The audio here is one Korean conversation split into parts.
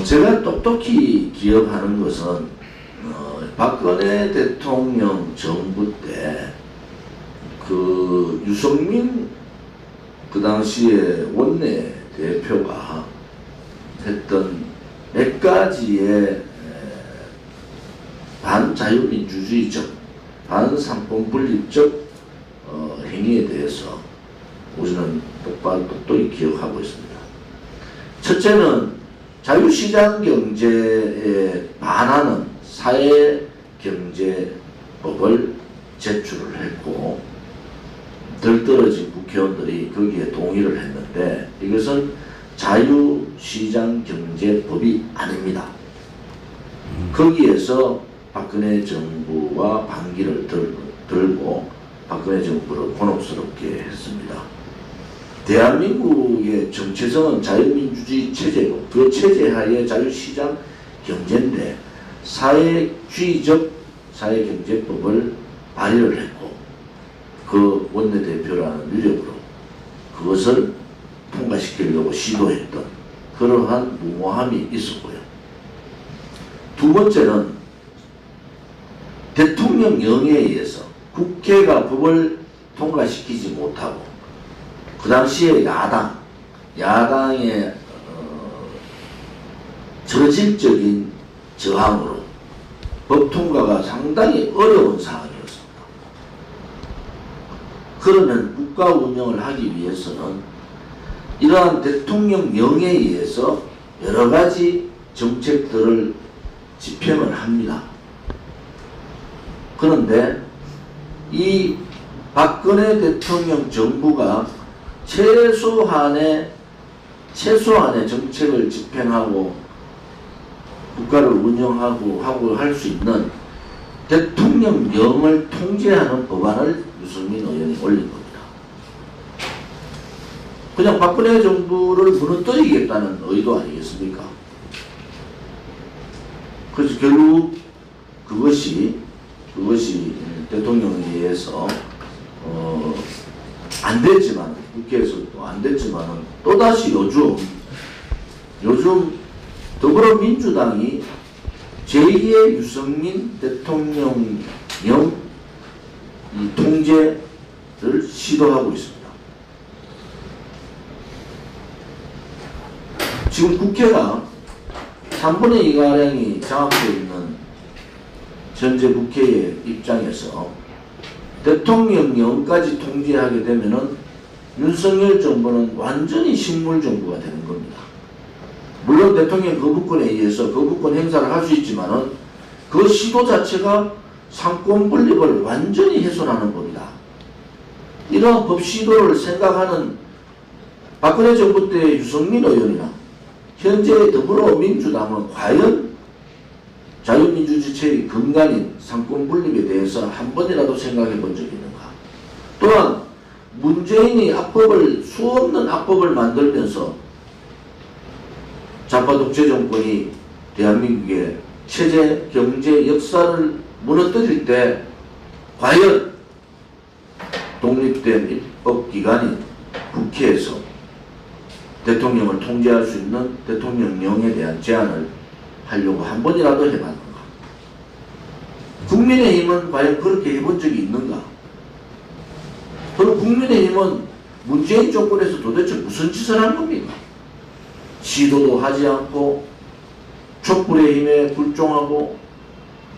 제가 똑똑히 기억하는 것은 박근혜 대통령 정부 때 그 유승민 그 당시에 원내 대표가 했던 몇 가지의 반자유민주주의적, 반삼권분립적 행위에 대해서 우리는 똑똑히 기억하고 있습니다. 첫째는 자유시장 경제에 반하는 사회경제법을 제출을 했고 덜 떨어진 국회의원들이 거기에 동의를 했는데 이것은 자유시장경제법이 아닙니다. 거기에서 박근혜 정부와 반기를 들고 박근혜 정부를 곤혹스럽게 했습니다. 대한민국의 정체성은 자유민주주의 체제고 그 체제 하에 자유시장 경제인데 사회주의적 사회경제법을 발의를 했고 그 원내대표라는 위력으로 그것을 통과시키려고 시도했던 그러한 무모함이 있었고요. 두 번째는 대통령령에 의해서 국회가 법을 통과시키지 못하고 그 당시에 야당의 저질적인 저항으로 법 통과가 상당히 어려운 상황이었습니다. 그러면 국가 운영을 하기 위해서는 이러한 대통령령에 의해서 여러 가지 정책들을 집행을 합니다. 그런데 이 박근혜 대통령 정부가 최소한의 정책을 집행하고 국가를 운영하고 할 수 있는 대통령령을 통제하는 법안을 유승민 의원이 올린 겁니다. 그냥 박근혜 정부를 무너뜨리겠다는 의도 아니겠습니까? 그래서 결국 그것이 대통령에 의해서 안 됐지만 국회에서도 안 됐지만은 또다시 요즘 더불어민주당이 제2의 유승민 대통령령 이 통제를 시도하고 있습니다. 지금 국회가 3분의 2가량이 장악되어 있는 현재 국회의 입장에서 대통령령까지 통제하게 되면은 윤석열 정부는 완전히 식물정부가 되는 겁니다. 물론 대통령 거부권에 의해서 거부권 행사를 할 수 있지만은 그 시도 자체가 상권 분립을 완전히 훼손하는 법이다. 이러한 법 시도를 생각하는 박근혜 정부 때 유승민 의원이나 현재 더불어민주당은 과연 자유민주주의의 근간인 상권 분립에 대해서 한 번이라도 생각해 본 적이 있는가? 또한 문재인이 수없는 악법을 만들면서 좌파 독재 정권이 대한민국의 체제, 경제, 역사를 무너뜨릴 때 과연 독립된 입법기관인 국회에서 대통령을 통제할 수 있는 대통령령에 대한 제안을 하려고 한 번이라도 해봤는가? 국민의힘은 과연 그렇게 해본 적이 있는가? 그리고 국민의힘은 문재인 정권에서 도대체 무슨 짓을 한 겁니까? 시도도 하지 않고 촛불의 힘에 굴종하고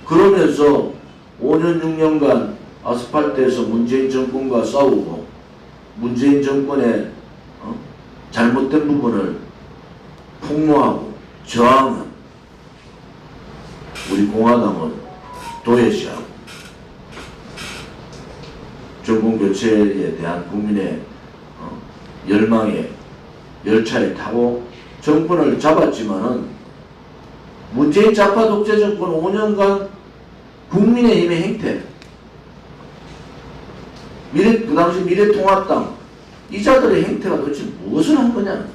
그러면서 5년 6년간 아스팔트에서 문재인 정권과 싸우고 문재인 정권의 잘못된 부분을 폭로하고 저항한 우리 공화당은 도외시하고 정권 교체에 대한 국민의 열망에 열차에 타고 정권을 잡았지만은 문재인 좌파 독재 정권 5년간 국민의힘의 행태, 그 당시 미래통합당 이 자들의 행태가 도대체 무엇을 한 거냐?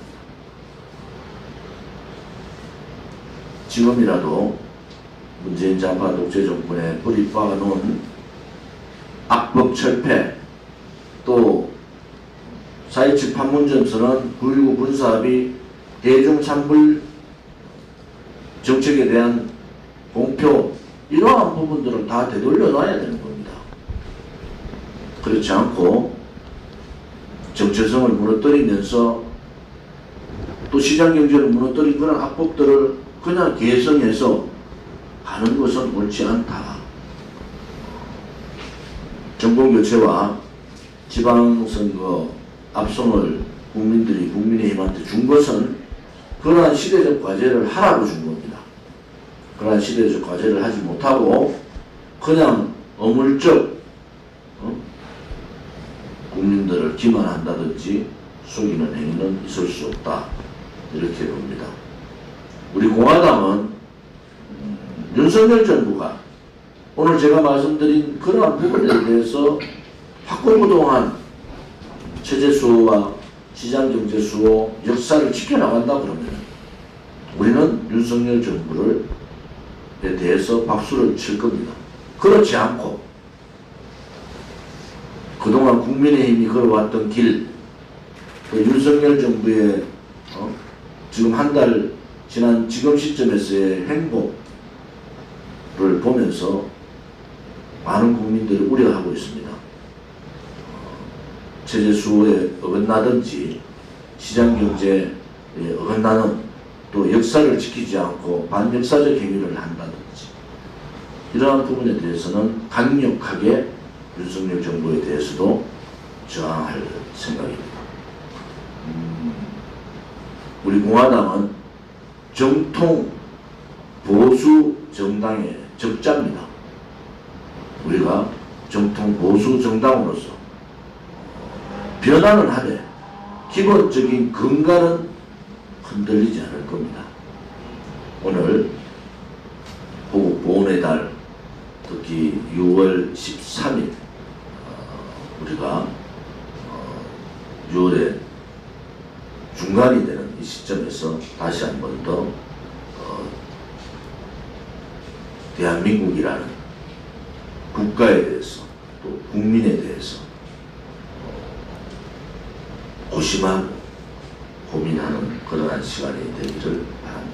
지금이라도 문재인 좌파 독재 정권에 뿌리 박아놓은 악법 철폐, 또 4.27 판문점선언 9.19 군사합의 대중찬불 정책에 대한 공표, 이러한 부분들을 다 되돌려 놔야 되는 겁니다. 그렇지 않고 정체성을 무너뜨리면서 또 시장경제를 무너뜨린 그런 악법들을 그냥 개성해서 하는 것은 옳지 않다. 정권교체와 지방선거 압승을 국민의힘한테 준 것은 그러한 시대적 과제를 하라고 준 겁니다. 그러한 시대적 과제를 하지 못하고 그냥 어물쩍 국민들을 기만한다든지 속이는 행위는 있을 수 없다. 이렇게 봅니다. 우리 공화당은 윤석열 정부가 오늘 제가 말씀드린 그러한 부분에 대해서 확고부동한 체제 수호와 시장경제 수호 역사를 지켜나간다 그러면 우리는 윤석열 정부에 대해서 박수를 칠 겁니다. 그렇지 않고 그동안 국민의힘이 걸어왔던 길, 윤석열 정부의 지금 한 달 지난 지금 시점에서의 행보를 보면서 많은 국민들이 우려하고 있습니다. 체제 수호에 어긋나든지 시장경제에 어긋나는 또 역사를 지키지 않고 반역사적 행위를 한다든지 이러한 부분에 대해서는 강력하게 윤석열 정부에 대해서도 저항할 생각입니다. 우리 공화당은 정통 보수 정당의 적자입니다. 우리가 정통 보수 정당으로서 변화는 하되 기본적인 근간은 흔들리지 않을 겁니다. 오늘 호국 보훈의 달, 특히 6월 13일 우리가 6월에 중간이 되는 이 시점에서 다시 한 번 더 대한민국이라는 국가에 대해서 또 국민에 대해서 고심하고 고민하는 그러한 시간이 되기를 바랍니다.